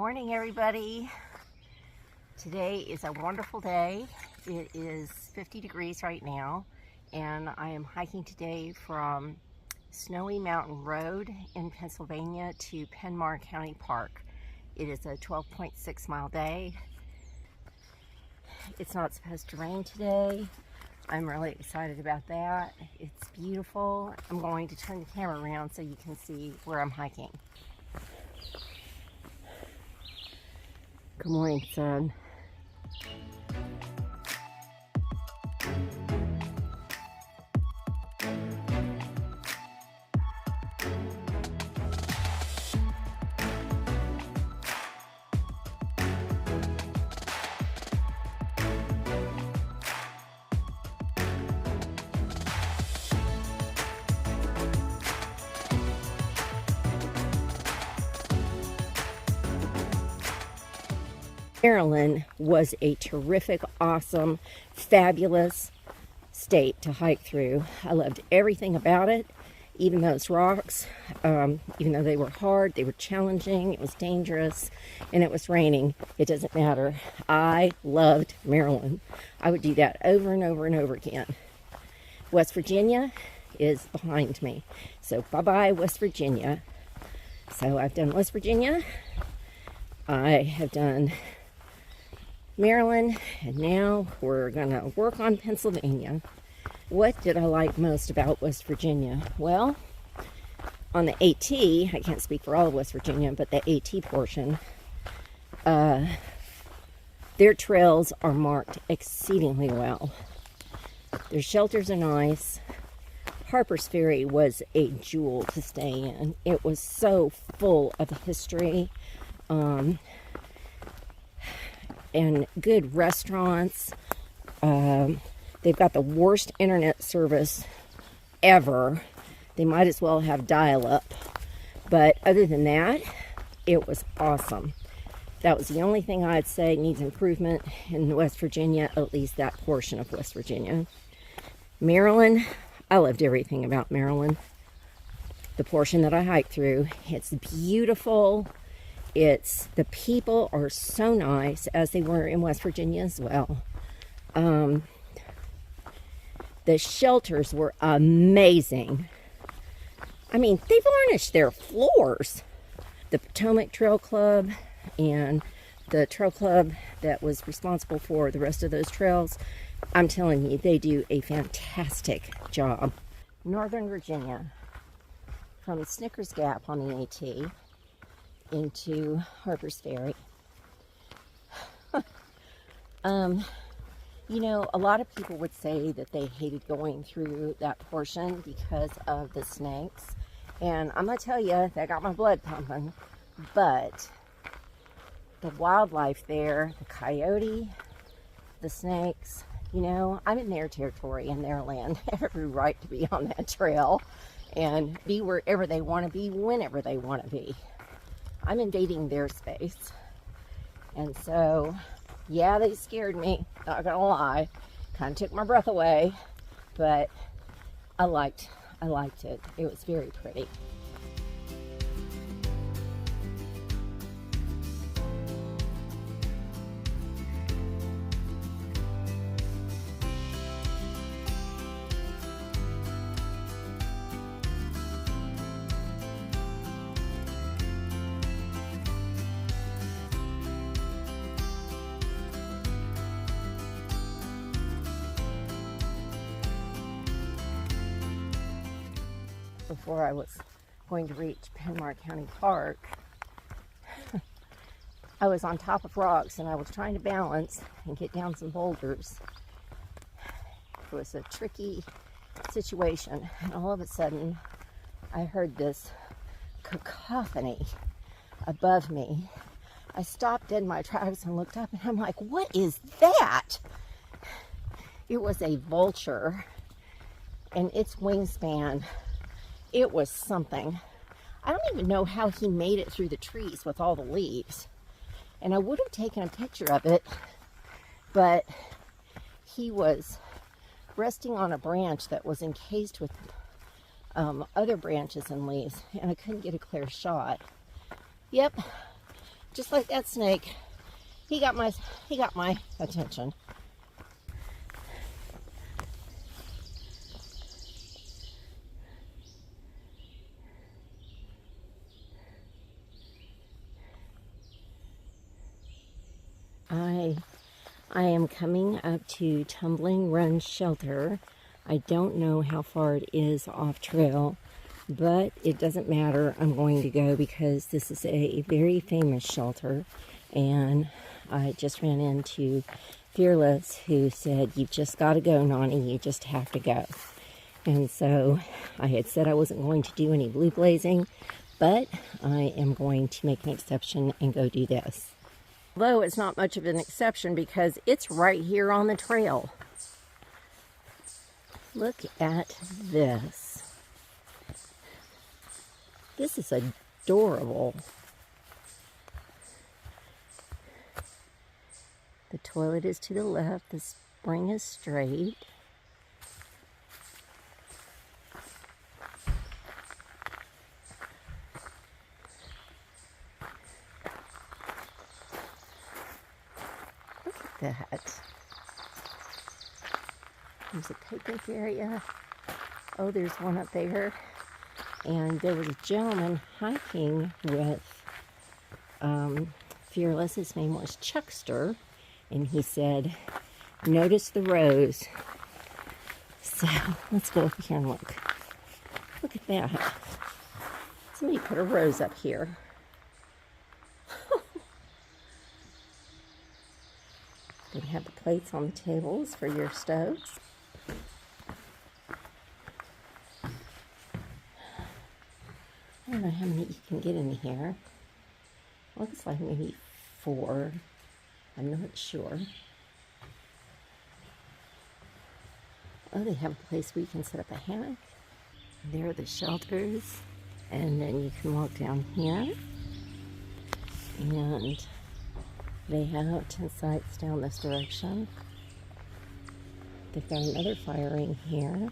morning, everybody. Today is a wonderful day. It is 50 degrees right now, and I am hiking today from Snowy Mountain Road in Pennsylvania to Penn Mar County Park. It is a 12.6 mile day. It's not supposed to rain today. I'm really excited about that. It's beautiful. I'm going to turn the camera around so you can see where I'm hiking. Good morning, son. Maryland was a terrific, awesome, fabulous state to hike through. I loved everything about it, even those rocks, even though they were hard, they were challenging, it was dangerous, and it was raining. It doesn't matter. I loved Maryland. I would do that over and over and over again. West Virginia is behind me. So bye-bye, West Virginia. So I've done West Virginia. I have done Maryland, and now we're gonna work on Pennsylvania. What did I like most about West Virginia? Well, on the AT, I can't speak for all of West Virginia, but the AT portion, their trails are marked exceedingly well. Their shelters are nice. Harper's Ferry was a jewel to stay in. It was so full of history. And good restaurants. They've got the worst internet service ever. They might as well have dial-up. But other than that, it was awesome. That was the only thing I'd say needs improvement in West Virginia, at least that portion of West Virginia. Maryland, I loved everything about Maryland. The portion that I hiked through, it's beautiful. The people are so nice, as they were in West Virginia as well. The shelters were amazing. I mean, they varnished their floors. The Potomac Trail Club and the trail club that was responsible for the rest of those trails, I'm telling you, they do a fantastic job. Northern Virginia, from Snickers Gap on the AT into Harper's Ferry. You know, a lot of people would say that they hated going through that portion because of the snakes. And I'm going to tell you, that got my blood pumping. But the wildlife there, the coyote, the snakes, you know, I'm in their territory, in their land. I have every right to be on that trail and be wherever they want to be, whenever they want to be. I'm invading their space. And so, yeah, they scared me, not gonna lie. Kind of took my breath away, but I liked it. It was very pretty. Before I was going to reach Penn Mar County Park, I was on top of rocks and I was trying to balance and get down some boulders. It was a tricky situation, and all of a sudden I heard this cacophony above me. I stopped in my tracks and looked up, and I'm like, what is that? It was a vulture, and its wingspan, it was something. I don't even know how he made it through the trees with all the leaves. And I would have taken a picture of it, but he was resting on a branch that was encased with other branches and leaves, and I couldn't get a clear shot. Yep, just like that snake, he got my attention. I am coming up to Tumbling Run Shelter. I don't know how far it is off trail, but it doesn't matter. I'm going to go because this is a very famous shelter, and I just ran into Fearless, who said, "You've just got to go, Nonnie. You just have to go." And so I had said I wasn't going to do any blue blazing, but I am going to make an exception and go do this. Although it's not much of an exception because it's right here on the trail. Look at this. This is adorable. The toilet is to the left, the spring is straight. That. There's a picnic area. Oh, there's one up there. And there was a gentleman hiking with Fearless. His name was Chuckster. And he said, "Notice the rose." So let's go over here and look. Look at that. Somebody put a rose up here. They have the plates on the tables for your stoves. I don't know how many you can get in here. Looks like maybe 4. I'm not sure. Oh, they have a place where you can set up a hammock. There are the shelters. And then you can walk down here. And they have tent sites down this direction. They've got another fire ring here.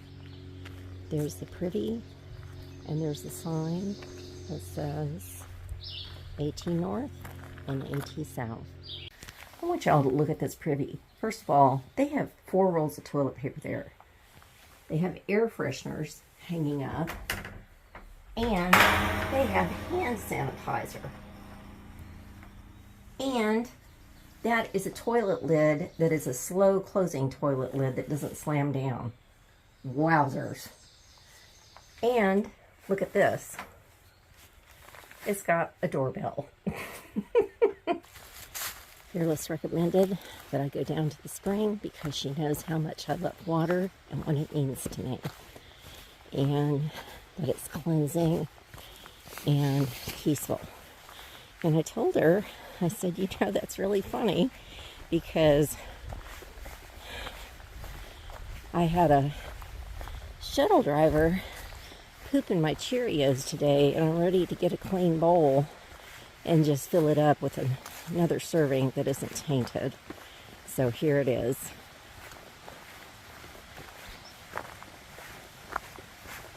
There's the privy, and there's the sign that says AT North and AT South. I want y'all to look at this privy. First of all, they have 4 rolls of toilet paper there. They have air fresheners hanging up, and they have hand sanitizer. And that is a toilet lid that is a slow closing toilet lid that doesn't slam down. Wowzers. And look at this. It's got a doorbell. Fearless recommended that I go down to the spring because she knows how much I love water and what it means to me. And that it's cleansing and peaceful. And I told her, I said, "You know, that's really funny because I had a shuttle driver poop in my Cheerios today, and I'm ready to get a clean bowl and just fill it up with another serving that isn't tainted." So here it is.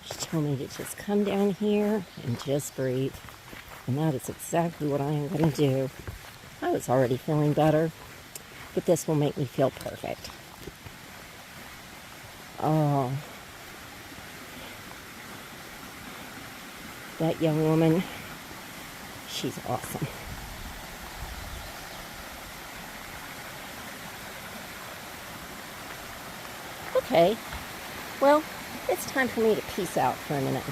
She told me to just come down here and just breathe. And that is exactly what I am going to do. I was already feeling better, but this will make me feel perfect. Oh, that young woman, she's awesome. Okay, well, it's time for me to peace out for a minute.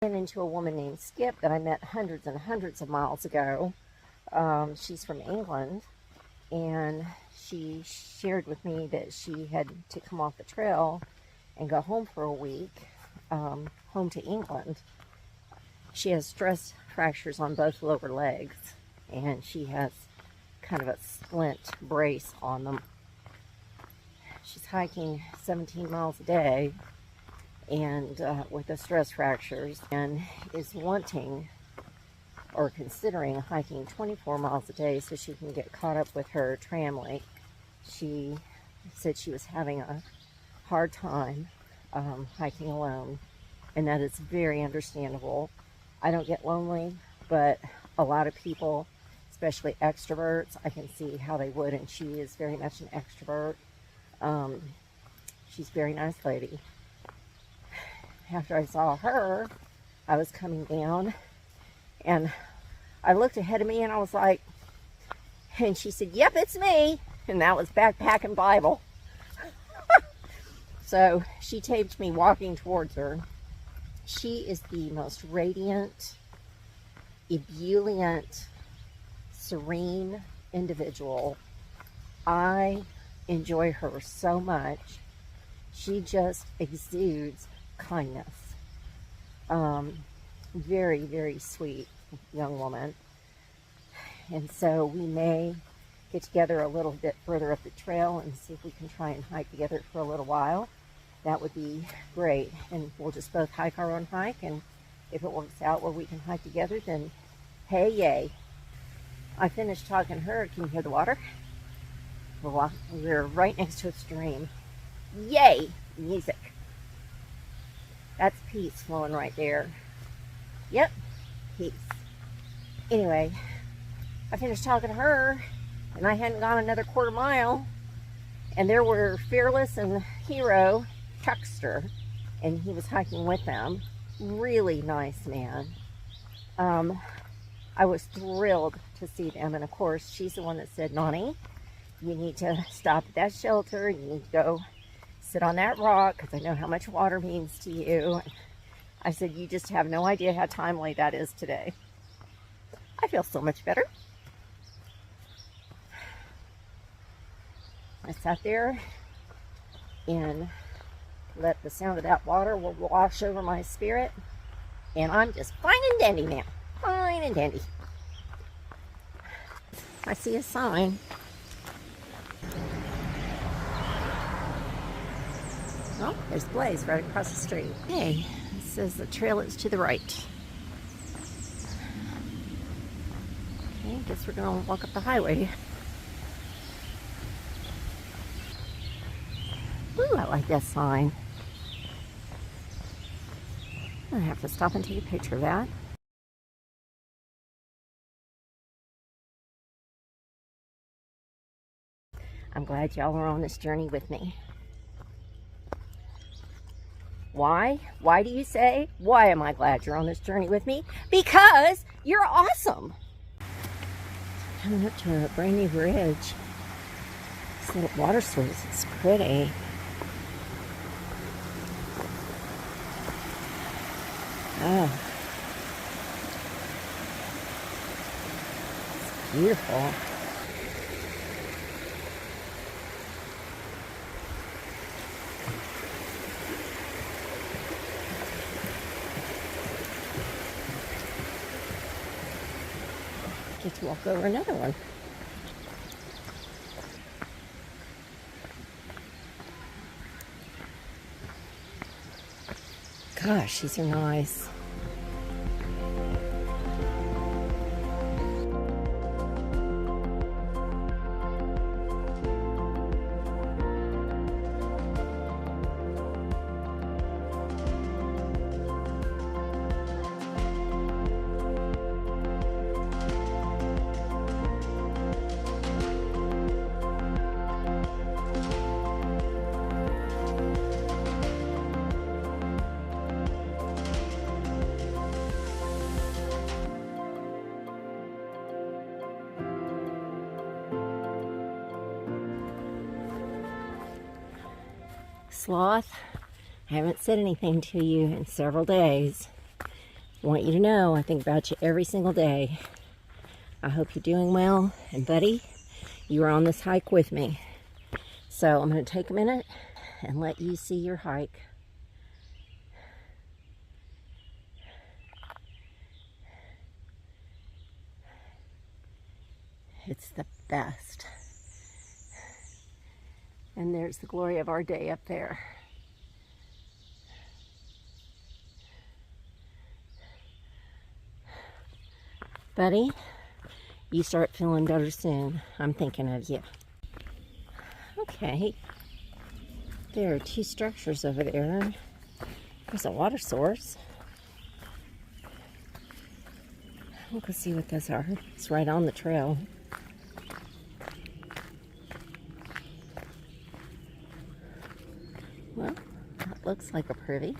Ran into a woman named Skip that I met hundreds and hundreds of miles ago. She's from England, and she shared with me that she had to come off the trail and go home for a week, home to England. She has stress fractures on both lower legs, and she has kind of a splint brace on them. She's hiking 17 miles a day and with the stress fractures, and is wanting or considering hiking 24 miles a day so she can get caught up with her tram link. She said she was having a hard time hiking alone, and that is very understandable. I don't get lonely, but a lot of people, especially extroverts, I can see how they would, and she is very much an extrovert. She's a very nice lady. After I saw her, I was coming down, and I looked ahead of me, and I was like, and she said, "Yep, it's me," and that was Backpack and Bible. So she taped me walking towards her. She is the most radiant, ebullient, serene individual. I enjoy her so much. She just exudes kindness. Very, very sweet young woman. And so we may get together a little bit further up the trail and see if we can try and hike together for a little while. That would be great. And we'll just both hike our own hike, and if it works out where we can hike together, then hey, yay. I finished talking to her. Can you hear the water? We're right next to a stream. Yay! Music. That's peace flowing right there. Yep, peace. Anyway, I finished talking to her, and I hadn't gone another quarter mile, and there were Fearless and Hero, Chuckster, and he was hiking with them. Really nice man. I was thrilled to see them, and of course, she's the one that said, "Nonnie, you need to stop at that shelter. You need to go sit on that rock, because I know how much water means to you." I said, "You just have no idea how timely that is today." I feel so much better. I sat there and let the sound of that water wash over my spirit, and I'm just fine and dandy now. Fine and dandy. I see a sign. Oh, there's Blaze right across the street. Hey, it says the trail is to the right. Okay, guess we're gonna walk up the highway. Ooh, I like that sign. I have to stop and take a picture of that. I'm glad y'all are on this journey with me. Why? Why do you say? Why am I glad you're on this journey with me? Because you're awesome. Coming up to a brand new bridge. This little water source is pretty. Oh. It's beautiful. Get to walk over another one. Gosh, these are nice. Sloth, I haven't said anything to you in several days. I want you to know I think about you every single day. I hope you're doing well, and buddy, you are on this hike with me. So I'm going to take a minute and let you see your hike. It's the best. And there's the glory of our day up there. Buddy, you start feeling better soon. I'm thinking of you. Okay. There are two structures over there. There's a water source. We'll go see what those are. It's right on the trail. Well, that looks like a privy.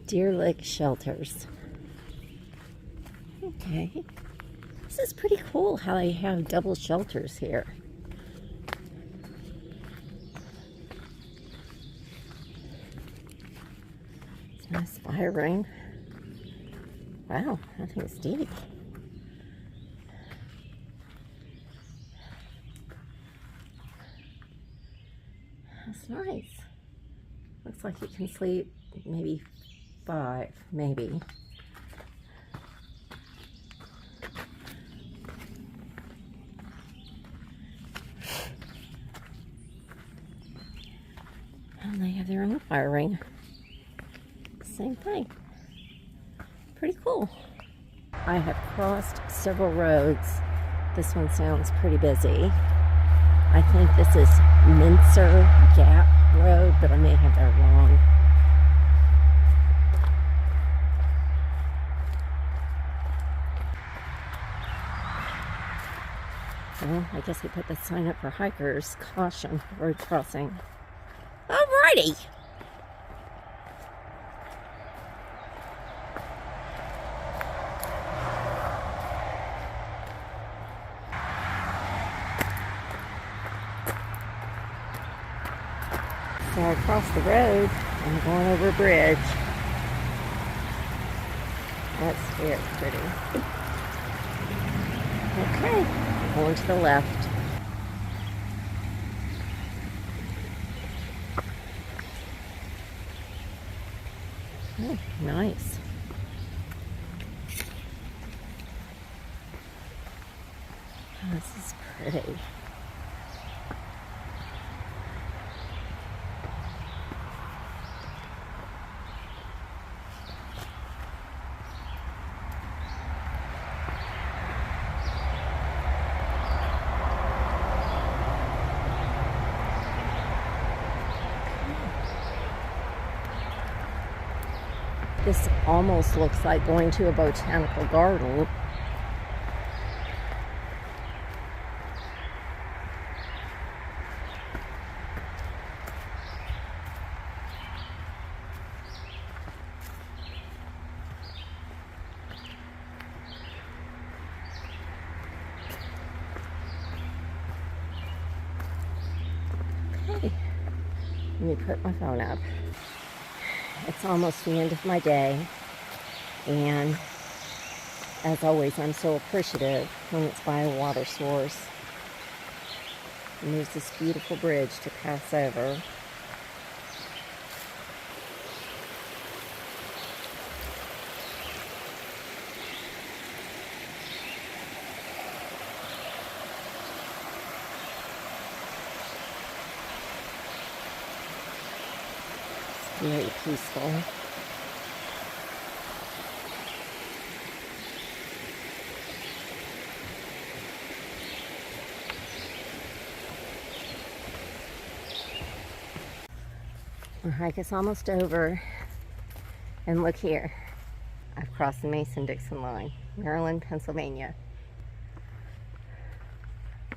Deer Lick Shelters. Okay. This is pretty cool how they have double shelters here. It's nice fire ring. Wow, that thing's deep. That's nice. Looks like you can sleep maybe 5, maybe. And they have their own fire ring. Same thing. Pretty cool. I have crossed several roads. This one sounds pretty busy. I think this is Mincer Gap Road, but I may have that wrong. Well, I guess they put the sign up for hikers. Caution, road crossing. Alrighty. So I crossed the road. I'm going over a bridge. That's very pretty. Okay, going to the left. Oh, nice. Oh, this is pretty. This almost looks like going to a botanical garden. Okay, let me put my phone up. It's almost the end of my day, and as always, I'm so appreciative when it's by a water source. And there's this beautiful bridge to pass over. Very peaceful. Our hike is almost over, and look here. I've crossed the Mason-Dixon line, Maryland, Pennsylvania.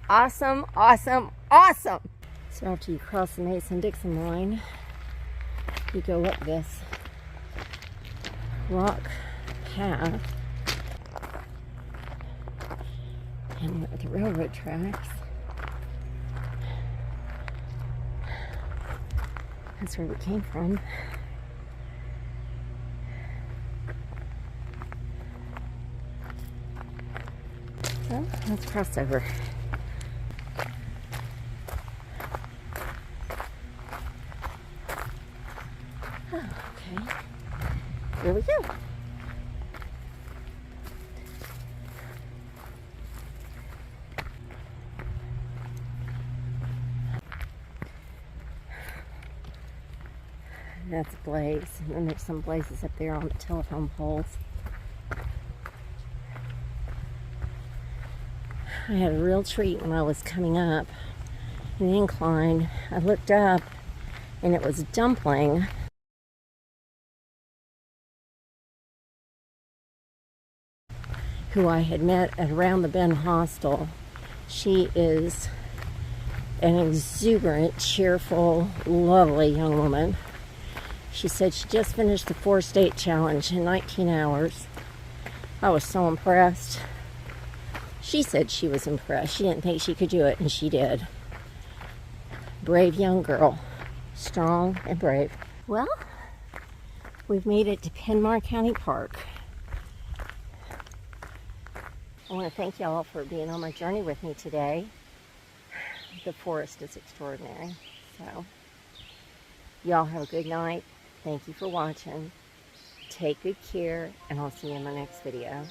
Awesome, awesome, awesome! So after you cross the Mason-Dixon line, you go up this rock path, and we're at the railroad tracks. That's where we came from. So let's cross over. Okay. Here we go. That's Blaze, and then there's some blazes up there on the telephone poles. I had a real treat when I was coming up the incline. I looked up and it was Dumpling. Who I had met at Around the Bend Hostel. She is an exuberant, cheerful, lovely young woman. She said she just finished the 4-state challenge in 19 hours. I was so impressed. She said she was impressed. She didn't think she could do it, and she did. Brave young girl. Strong and brave. Well, we've made it to Penn Mar County Park. I want to thank y'all for being on my journey with me today. The forest is extraordinary. So, y'all have a good night. Thank you for watching. Take good care, and I'll see you in my next video.